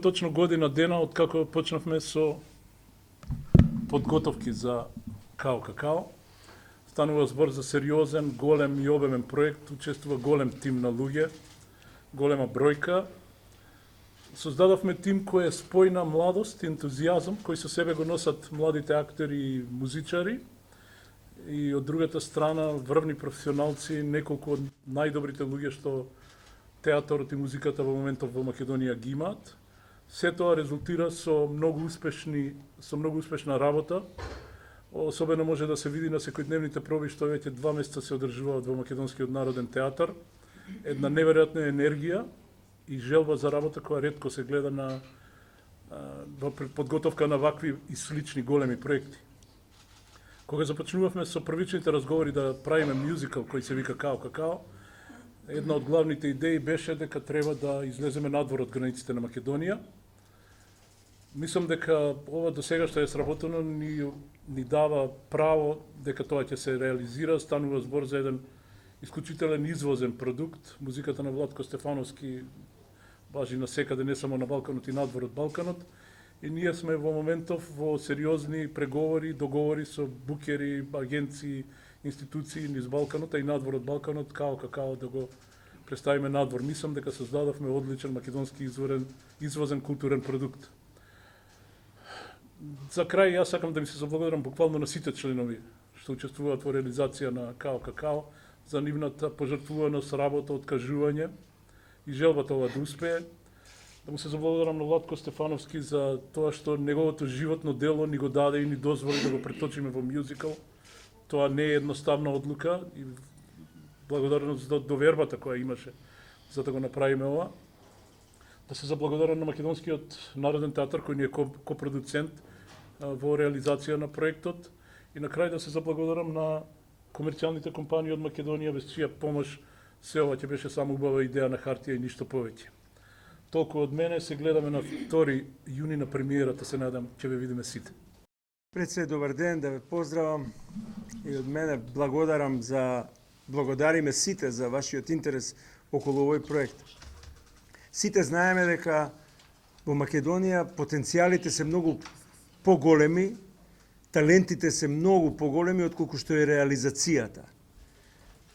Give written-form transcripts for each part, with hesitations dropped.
Точно година дена од како почнавме со подготовки за Као Какао. Станува збор за сериозен, голем и обемен проект, учествува голем тим на луѓе, голема бројка. Создадовме тим кој е спојна младост и ентузијазам, кој со себе го носат младите актери и музичари, и од другата страна врвни професионалци, неколку од најдобрите луѓе што театарот и музиката во моментов во Македонија ги имаат. Се тоа резултира со многу успешна работа. Особено може да се види на секојдневните проби што веќе 2 месеца се одржуваат во Македонскиот народен театар. Една неверојатна енергија и желба за работа која ретко се гледа во подготовка на вакви и слични големи проекти. Кога започнувавме со првичните разговори да правиме мюзикал кој се вика Као Какао, една од главните идеи беше дека треба да излеземе надвор од границите на Македонија. Мислам дека ова до сега што е сработено ни дава право дека тоа ќе се реализира. Станува збор за еден исклучителен извозен продукт. Музиката на Владко Стефановски важи на секаде, не само на Балканот и надвор од Балканот. И ние сме во моментов во сериозни преговори, договори со букери, агенции, институции низ Балканот, а и надвор од Балканот, Као Какао да го представиме надвор. Мислам дека создадовме одличен македонски извозен културен продукт. За крај, јас сакам да ми се заблагодарам буквално на сите членови што учествуваат во реализација на Као Какао за нивната пожртвуваност, работа, откажување и желбата ова да успее. Да му се заблагодарам на Владко Стефановски за тоа што неговото животно дело ни го даде и ни дозволи да го преточиме во мюзикал. Тоа не е едноставна одлука и благодарност за довербата која имаше за да го направиме ова. Да се заблагодарам на Македонскиот народен театар кој ни е копродуцент во реализација на проектот и на крај да се заблагодарам на комерцијалните компании од Македонија без чија помош се ова ќе беше само убава идеја на хартија и ништо повеќе. Толку од мене, се гледаме на 2 јуни на премиерата, се надам ќе ве видиме сите. Пред се добар ден, да ве поздравам и од мене благодариме сите за вашиот интерес околу овој проект. Сите знаеме дека во Македонија потенцијалите се многу поголеми, талентите се многу поголеми отколку што е реализацијата.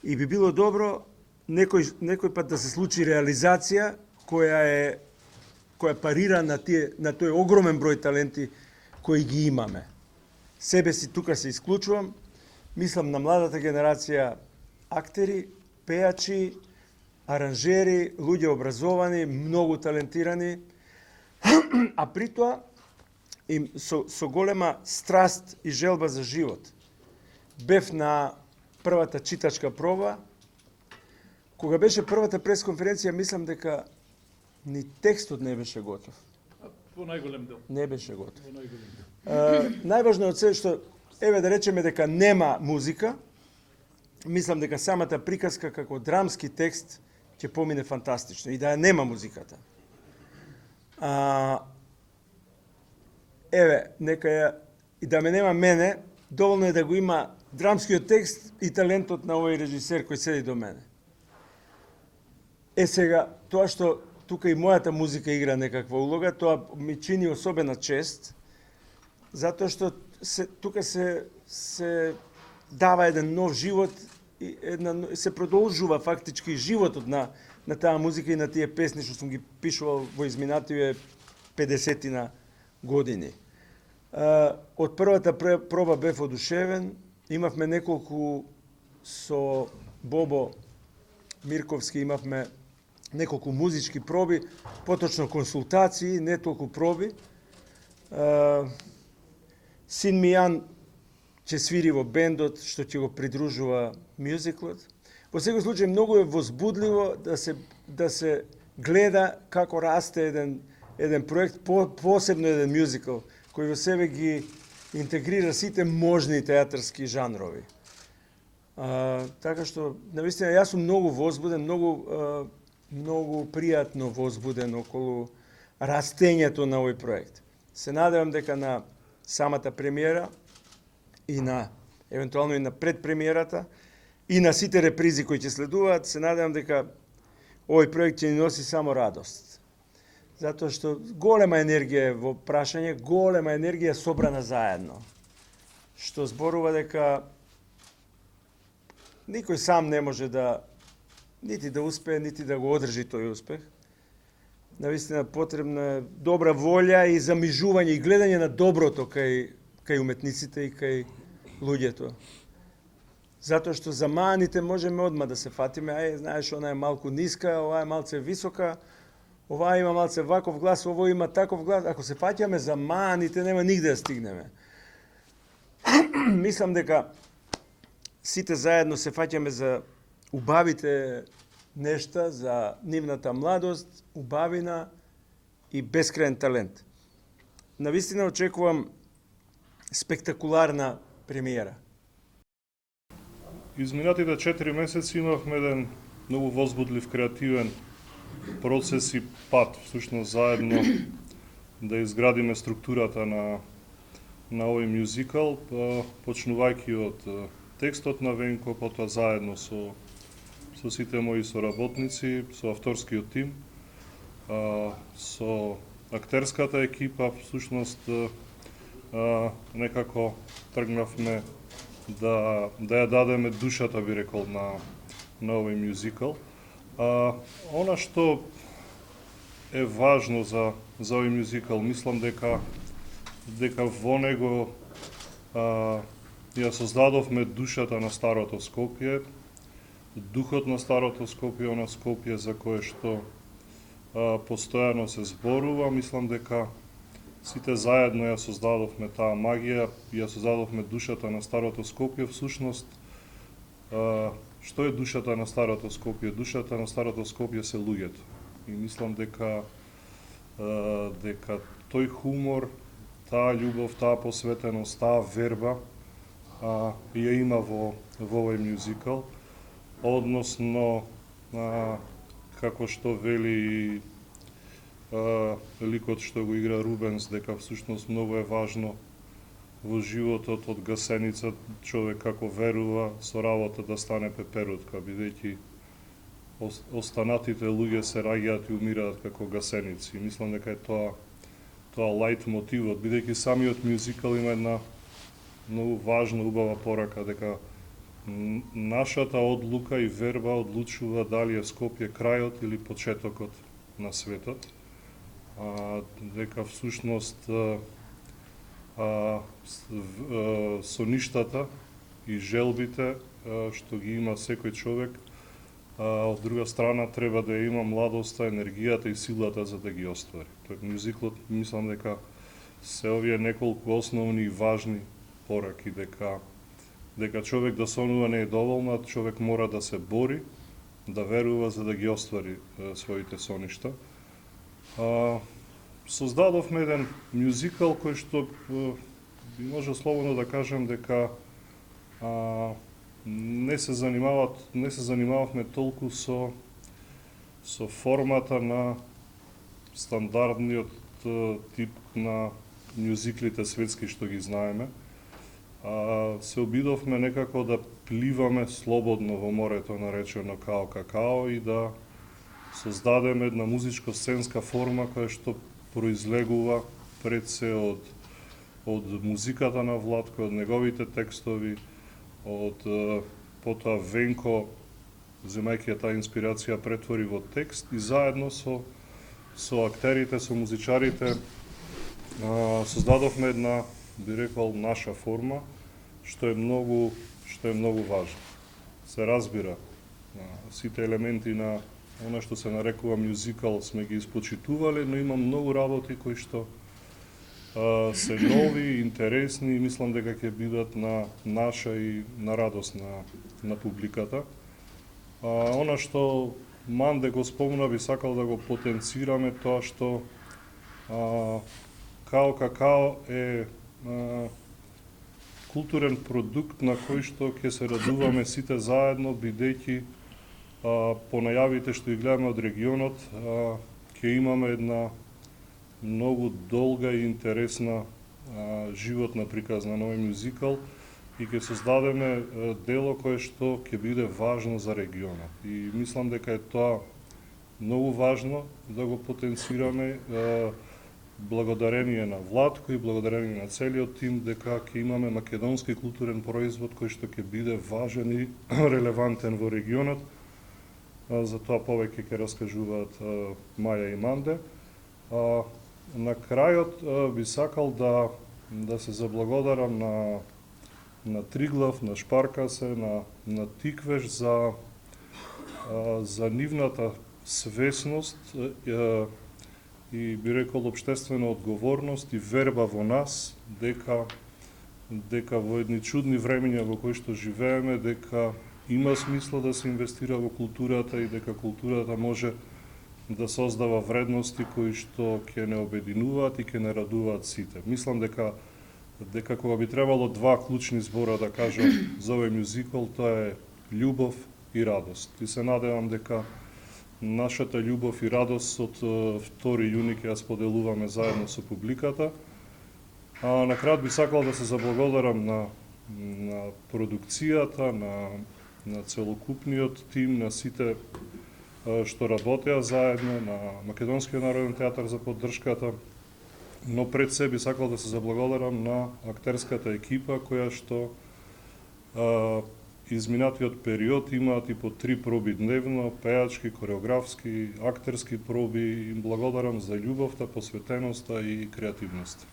И би било добро некој пат да се случи реализација која парира на тој огромен број таленти кои ги имаме. Себе си тука се исклучувам, мислам на младата генерација актери, пејачи, аранжери, луѓе образовани, многу талентирани, а при тоа им со голема страст и желба за живот. Бев на првата читачка проба. Кога беше првата пресконференција, мислам дека ни текстот не беше готов. Во најголем дел. Не беше готов. Најважно од се што, еве да речеме дека нема музика, мислам дека самата приказка како драмски текст ќе помине фантастично и да ја нема музиката. Еве, нека ја и да ме нема мене, доволно е да го има драмскиот текст и талентот на овој режисер кој седи до мене. Сега, тоа што тука и мојата музика игра некаква улога, тоа ми чини особена чест, затоа што тука се дава еден нов живот и се продолжува фактички животот на таа музика и на тие песни што сум ги пишувал во изминативе 50 години. Од првата проба бев одушевен, имавме неколку со Бобо Мирковски, имавме неколку музички проби, поточно консултации, не толку проби. Син ми Јан ќе свири во бендот што ќе го придружува мюзиклот. Во секој случај многу е возбудливо да се гледа како расте еден проект, посебно еден мюзикл кој во себе ги интегрира сите можни театарски жанрови. Така што навистина јас сум многу возбуден, многу пријатно возбуден околу растењето на овој проект. Се надевам дека на самата премиера и на евентуално и на предпремиерата и на сите репризи кои ќе следуваат, се надевам дека овој проект ќе ни носи само радост. Затоа што голема енергија е во прашање, голема енергија собрана заедно. Што зборува дека никој сам не може да нити да успее, нити да го одржи тој успех. Навистина потребна е добра волја и замижување и гледање на доброто кај уметниците и кај луѓето. Затоа што за маните можеме одма да се фатиме, знаеш, она е малку ниска, ова е малце висока, ова има малце ваков глас, ово има таков глас. Ако се фаќаме за маните, нема нигде да стигнеме. Мислам дека сите заедно се фаќаме за убавите нешта, за нивната младост, убавина и бескраен талент. Навистина очекувам спектакуларна премиера. Изминатите 4 месеци имавме еден многу возбудлив креативен процес и пат, всушност заедно да изградиме структурата на овој мюзикал, почнувајќи од текстот на Венко, потоа заедно со сите мои соработници, со авторскиот тим, со актерската екипа, всушност некако тргнавме да ја дадеме душата, би рекол, на овој мюзикал. Она што е важно за овој мюзикал, мислам дека во него ја создадовме душата на старото Скопје, духот на старото Скопје, она Скопје за кое што постојано се зборува. Мислам дека сите заедно ја создадовме таа магија, ја создадовме душата на старото Скопје. Всушност, што е душата на старото Скопје? Душата на старото Скопје се луѓето. И мислам дека тој хумор, таа љубов, таа посветеност, таа верба ја има во овој мюзикал. Односно, како што вели ликот што го игра Рубенс, дека всушност многу е важно во животот од гасеница човек како верува со работа да стане пеперутка, бидејќи останатите луѓе се раѓаат и умираат како гасеници. Мислам дека е тоа лајт мотивот, бидејќи самиот мюзикал има една многу важна, убава порака, дека нашата одлука и верба одлучува дали е Скопје крајот или почетокот на светот. Дека всушност соништата и желбите што ги има секој човек, од друга страна треба да има младоста, енергијата и силата за да ги оствари. Тој мюзиклот, мислам дека се овие неколку основни и важни пораки, дека човек да сонува не е доволно, човек мора да се бори, да верува за да ги оствари своите соништа. Создадовме еден мюзикал кој што може слободно да кажем дека не се занимававме толку со формата на стандардниот тип на мюзиклите светски што ги знаеме. Се обидовме некако да пливаме слободно во морето наречено Као Какао и да создадеме една музичко-сценска форма која што произлегува пред се од музиката на Владко, од неговите текстови, од потоа Венко, земајќи таа инспирација, претвори во текст и заедно со актерите, со музичарите создадовме една, би рекол, наша форма, што е многу важно. Се разбира, сите елементи на она што се нарекува мюзикал сме ги испочитувале, но има многу работи кои што се нови, интересни и мислам дека ќе бидат на наша и на радост на публиката. Она што Манде го спомна, би сакал да го потенцираме тоа што Као Какао е културен продукт на кој што ќе се радуваме сите заедно, бидејќи по најавите што ги гледаме од регионот, ќе имаме една многу долга и интересна животна приказна на овој мюзикал и ќе создадеме дело кое што ќе биде важно за регионот. И мислам дека е тоа многу важно да го потенцираме, благодарение на Владко и благодарение на целиот тим, дека ќе имаме македонски културен производ кој што ќе биде важен и релевантен во регионот. За тоа повеќе ќе раскажуваат Маја и Манде. На крајот би сакал да се заблагодарам на Триглав, на Шпаркасе, на Тиквеш за нивната свесност и би рекол општествена одговорност и верба во нас дека во едни чудни времиња во кои што живееме, дека има смисла да се инвестира во културата и дека културата може да создава вредности кои што ќе не обединуваат и ќе не радуваат сите. Мислам дека кога би требало два клучни збора да кажам за овој мюзикл, тоа е љубов и радост. И се надевам дека нашата љубов и радост од 2 јуни ќе ја споделуваме заедно со публиката. На крај би сакал да се заблагодарам на продукцијата, на целокупниот тим, на сите што работеа заедно, на Македонскиот народен театар за поддршката, но пред се би сакал да се заблагодарам на актерската екипа која што изминатиот период имаат и по 3 проби дневно, пеачки, кореографски, актерски проби. Им благодарам за љубовта, посветеноста и креативноста.